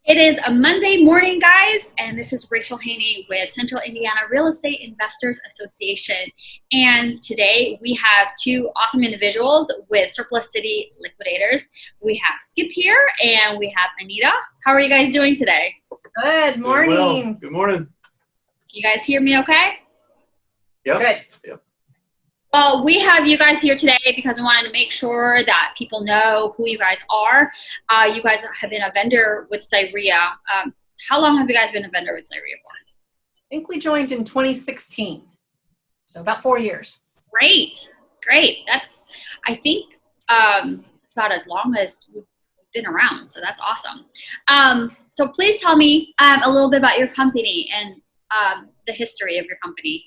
It is a Monday morning, guys, and this is Rachel Haney with Central Indiana Real Estate Investors Association. And today we have two awesome individuals with Surplus City Liquidators. We have Skip here and we have Anita. How are you guys doing today? Good morning. Well, good morning. Can you guys hear me okay? Yep. Good. Yep. Well, we have you guys here today because we wanted to make sure that people know who you guys are. You guys have been a vendor with CIREIA. How long have you guys been a vendor with CIREIA for? I think we joined in 2016, so about 4 years. Great. That's, I think, it's about as long as we've been around, so that's awesome. So please tell me a little bit about your company and the history of your company.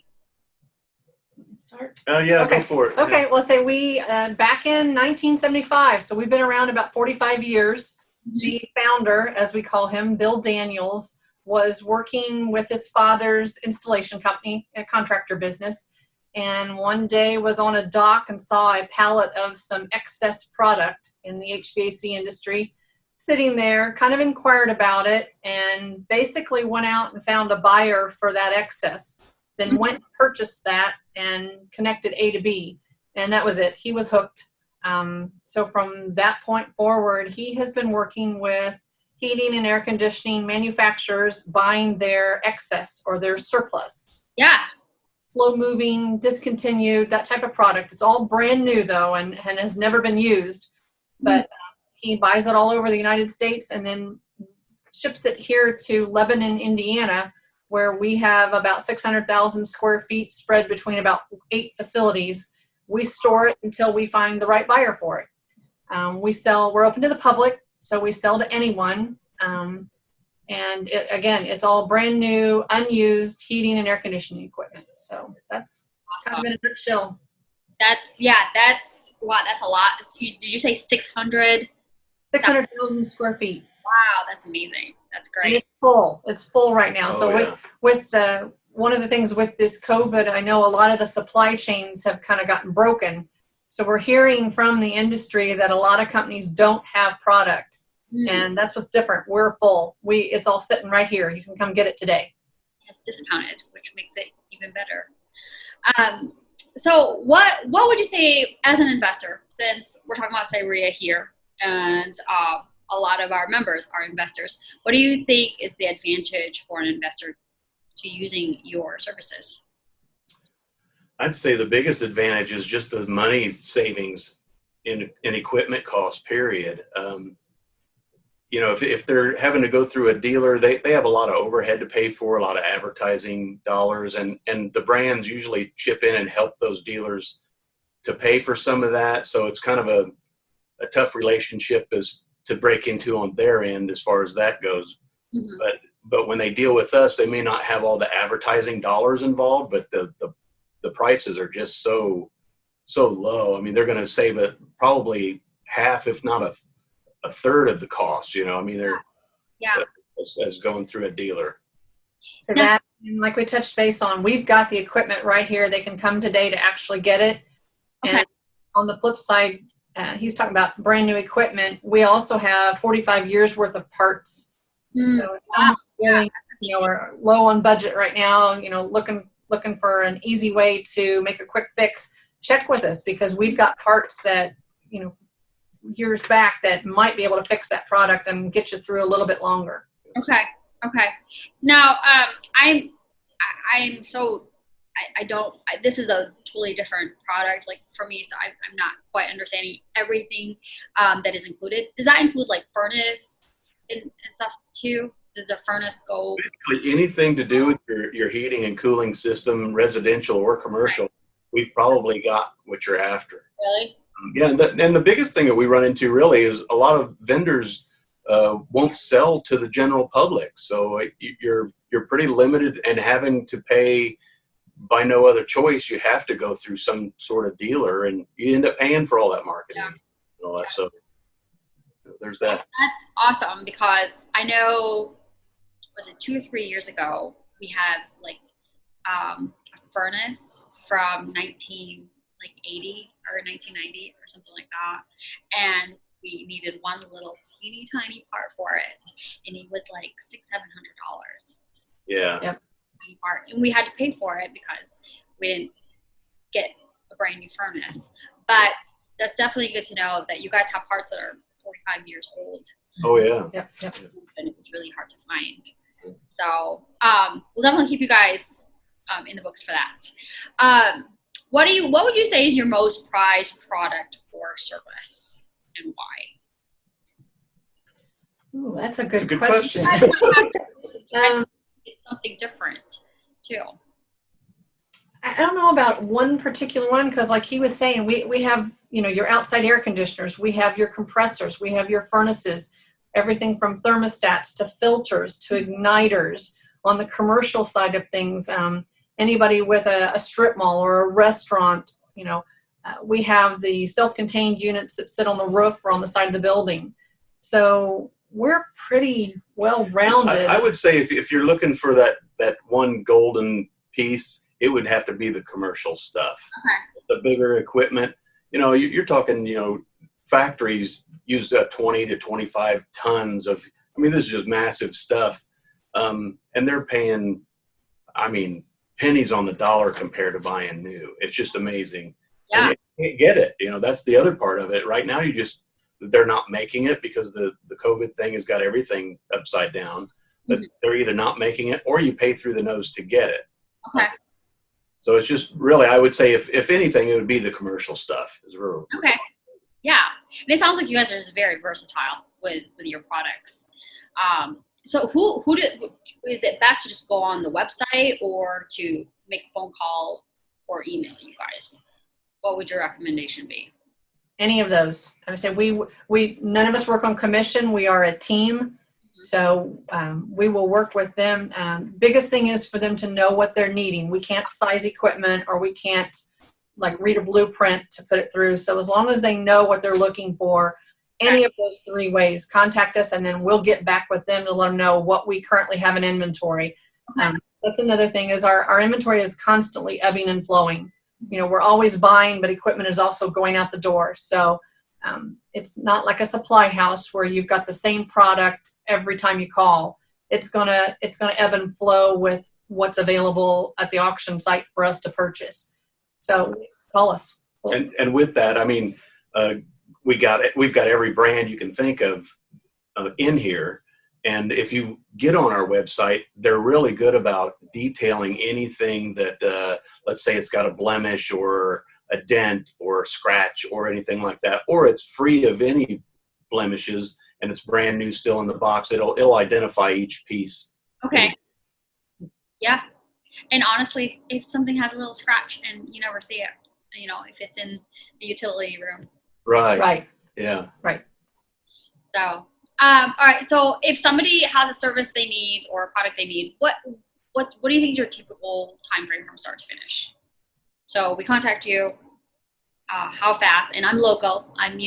Start? Yeah, Okay. go for it. Okay, well, say we, back in 1975, so we've been around about 45 years. The founder, as we call him, Bill Daniels, was working with his father's installation company, a contractor business, and one day was on a dock and saw a pallet of some excess product in the HVAC industry sitting there, kind of inquired about it, and basically went out and found a buyer for that excess. Then went and purchased that and connected A to B, and that was it. He was hooked. So from that point forward, he has been working with heating and air conditioning manufacturers buying their excess or their surplus. Yeah. Slow moving, discontinued, that type of product. It's all brand new though, and has never been used. But he buys it all over the United States and then ships it here to Lebanon, Indiana, where we have about 600,000 square feet spread between about 8 facilities. We store it until we find the right buyer for it. We're open to the public, so we sell to anyone. And again, it's all brand new, unused heating and air conditioning equipment. So that's kind of in a nutshell. That's a lot. Did you say 600? 600,000 square feet. Wow, that's amazing. That's great. And it's full right now. Oh, So yeah. with one of the things with this COVID, I know a lot of the supply chains have kind of gotten broken. So we're hearing from the industry that a lot of companies don't have product. And that's what's different. We're full. It's all sitting right here. You can come get it today. It's discounted, which makes it even better. So what would you say as an investor, since we're talking about CIREIA here and a lot of our members are investors, what do you think is the advantage for an investor to using your services? I'd say the biggest advantage is just the money savings in equipment cost, period. If they're having to go through a dealer, they have a lot of overhead to pay for, a lot of advertising dollars, and the brands usually chip in and help those dealers to pay for some of that. So it's kind of a tough relationship to break into on their end as far as that goes. But when they deal with us, they may not have all the advertising dollars involved, but the prices are just so low. I mean, they're going to save it probably half, if not a third of the cost. They're as going through a dealer. So that, like we touched base on, we've got the equipment right here. They can come today to actually get it. Okay. And on the flip side, he's talking about brand new equipment. We also have 45 years worth of parts. So it's not really, we're low on budget right now, looking for an easy way to make a quick fix. Check with us because we've got parts that, years back that might be able to fix that product and get you through a little bit longer. Okay. Now, this is a totally different product, like for me, so I'm not quite understanding everything that is included. Does that include like furnace and stuff too? Does the furnace go? Basically, anything to do with your heating and cooling system, residential or commercial, we've probably got what you're after. Really? Yeah, and the biggest thing that we run into really is a lot of vendors won't sell to the general public. So you're pretty limited and having to pay by no other choice. You have to go through some sort of dealer, and you end up paying for all that marketing and all that. So there's that. That's awesome because I know, was it 2 or 3 years ago, we had like a furnace from 1980 or 1990 or something like that, and we needed one little teeny tiny part for it, and it was like $600-700. Yeah. Yep. Part, and we had to pay for it because we didn't get a brand new furnace. But that's definitely good to know that you guys have parts that are 45 years old. Oh yeah. Yep. Yep. And it was really hard to find. So we'll definitely keep you guys in the books for that. What would you say is your most prized product or service, and why? Ooh, that's a good question. It's something different too. I don't know about one particular one, because like he was saying, we have, your outside air conditioners, we have your compressors, we have your furnaces, everything from thermostats to filters to igniters. On the commercial side of things, anybody with a strip mall or a restaurant, we have the self-contained units that sit on the roof or on the side of the building. So we're pretty well-rounded. I would say if you're looking for that one golden piece, it would have to be the commercial stuff. Okay. The bigger equipment, you're talking, factories use 20 to 25 tons of, this is just massive stuff. And they're paying, pennies on the dollar compared to buying new. It's just amazing. Yeah. And you can't get it. That's the other part of it. Right now, they're not making it because the COVID thing has got everything upside down. But they're either not making it or you pay through the nose to get it. Okay. So it's just really, I would say, if anything, it would be the commercial stuff. Okay. Yeah. And it sounds like you guys are just very versatile with your products. So is it best to just go on the website or to make a phone call or email you guys? What would your recommendation be? Any of those. I would say we none of us work on commission. We are a team. So we will work with them. Biggest thing is for them to know what they're needing. We can't size equipment, or we can't read a blueprint to put it through. So as long as they know what they're looking for, any of those three ways, contact us, and then we'll get back with them to let them know what we currently have in inventory. Okay. That's another thing, is our inventory is constantly ebbing and flowing. We're always buying, but equipment is also going out the door. So it's not like a supply house where you've got the same product every time you call. It's gonna ebb and flow with what's available at the auction site for us to purchase. So call us. And with that, we've got every brand you can think of in here. And if you get on our website, they're really good about detailing anything that, let's say it's got a blemish or a dent or a scratch or anything like that, or it's free of any blemishes and it's brand new still in the box. It'll identify each piece. Okay. Yeah. And honestly, if something has a little scratch and you never see it, if it's in the utility room. Right. Yeah. Right. So, all right. So if somebody has a service they need or a product they need, what do you think is your typical time frame from start to finish? So we contact you, how fast? And I'm local. I'm,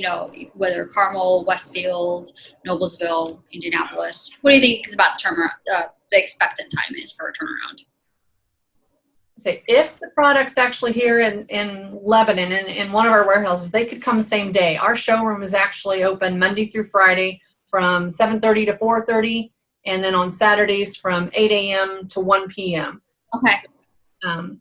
whether Carmel, Westfield, Noblesville, Indianapolis. What do you think is about the expected time is for a turnaround? Say, if the product's actually here in Lebanon, in one of our warehouses, they could come same day. Our showroom is actually open Monday through Friday from 7:30 to 4:30, and then on Saturdays from 8 a.m. to 1 p.m. Okay.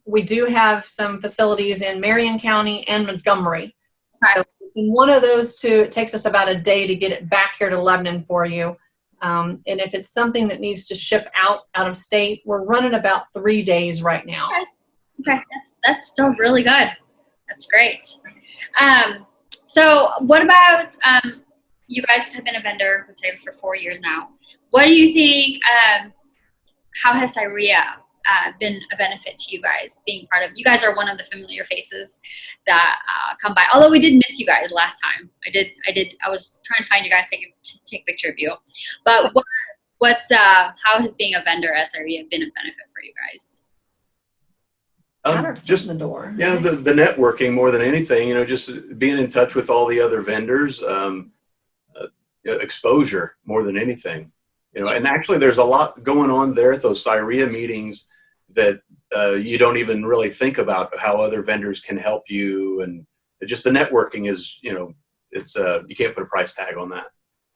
We do have some facilities in Marion County and Montgomery. Okay. So in one of those two, it takes us about a day to get it back here to Lebanon for you. And if it's something that needs to ship out of state, we're running about 3 days right now. Okay. That's still really good. That's great. So what about, you guys have been a vendor, let's say, for 4 years now. What do you think, how has CIREIA been a benefit to you guys being part of? You guys are one of the familiar faces that come by. Although we did miss you guys last time. I was trying to find you guys, take a picture of you. But how has being a vendor at CIREIA been a benefit for you guys? Just the door. Yeah, the networking more than anything. Just being in touch with all the other vendors, exposure more than anything. And actually, there's a lot going on there at those CIREIA meetings that you don't even really think about how other vendors can help you, and just the networking is, it's you can't put a price tag on that.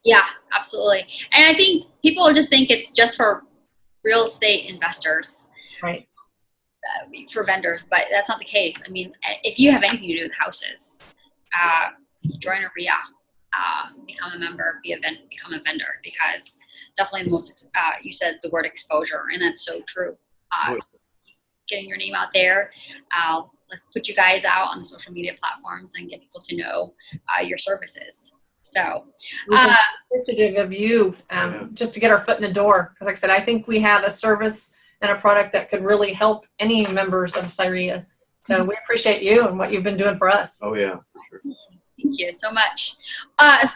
Yeah, absolutely. And I think people just think it's just for real estate investors, Right. For vendors, but that's not the case. I mean, if you have anything to do with houses, join a RIA, become a member, become a vendor, because definitely the most, you said the word exposure, and that's so true. Getting your name out there, let's put you guys out on the social media platforms and get people to know your services. So, appreciative of you, just to get our foot in the door. Because like I said, I think we have a service and a product that could really help any members of CIREIA. So we appreciate you and what you've been doing for us. Oh yeah, for sure. Thank you so much.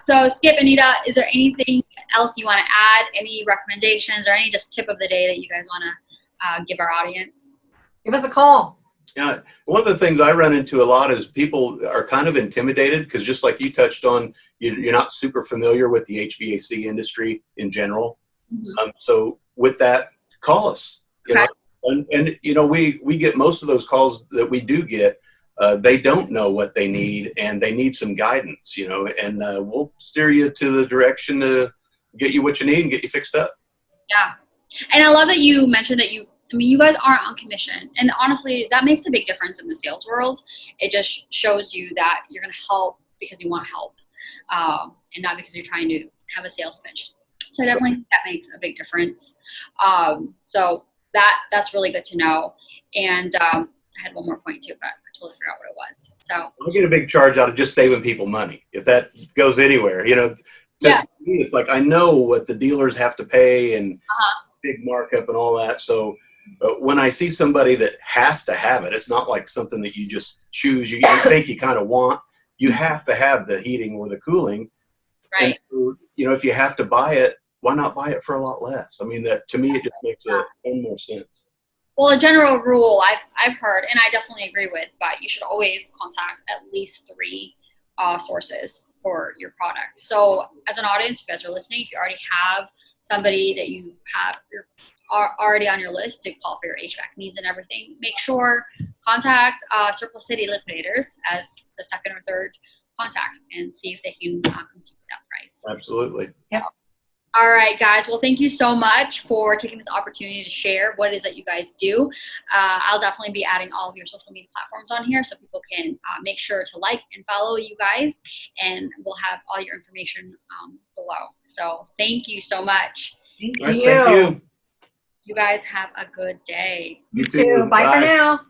So Skip, Anita, is there anything else you want to add? Any recommendations or any just tip of the day that you guys want to give our audience? Give us a call. Yeah, one of the things I run into a lot is people are kind of intimidated because, just like you touched on, you're not super familiar with the HVAC industry in general. Mm-hmm. So with that, call us. Okay. And you know, we get most of those calls that we do get. They don't know what they need, and they need some guidance. You know, and we'll steer you to the direction to get you what you need and get you fixed up. Yeah, and I love that you mentioned that you guys aren't on commission. And honestly, that makes a big difference in the sales world. It just shows you that you're going to help because you want to help, and not because you're trying to have a sales pitch. So definitely that makes a big difference. So that's really good to know. And I had one more point too, but I totally forgot what it was. So I'll get a big charge out of just saving people money, if that goes anywhere. You know, to me, it's like I know what the dealers have to pay and big markup and all that. So when I see somebody that has to have it, it's not like something that you just choose. You think you kind of want. You have to have the heating or the cooling. Right. And, you know, if you have to buy it, why not buy it for a lot less? I mean, that to me, it just makes a ton more sense. Well, a general rule I've heard, and I definitely agree with, but you should always contact at least 3 sources for your product. So as an audience, if you guys are listening, if you already have somebody that you have are already on your list to call for your HVAC needs and everything, make sure contact Surplus City Liquidators as the second or third contact and see if they can compete with that price. Absolutely. Yep. All right, guys. Well, thank you so much for taking this opportunity to share what it is that you guys do. I'll definitely be adding all of your social media platforms on here so people can make sure to like and follow you guys, and we'll have all your information below. So thank you so much. Thank All right, you. thank you. You guys have a good day. You too. Bye for now.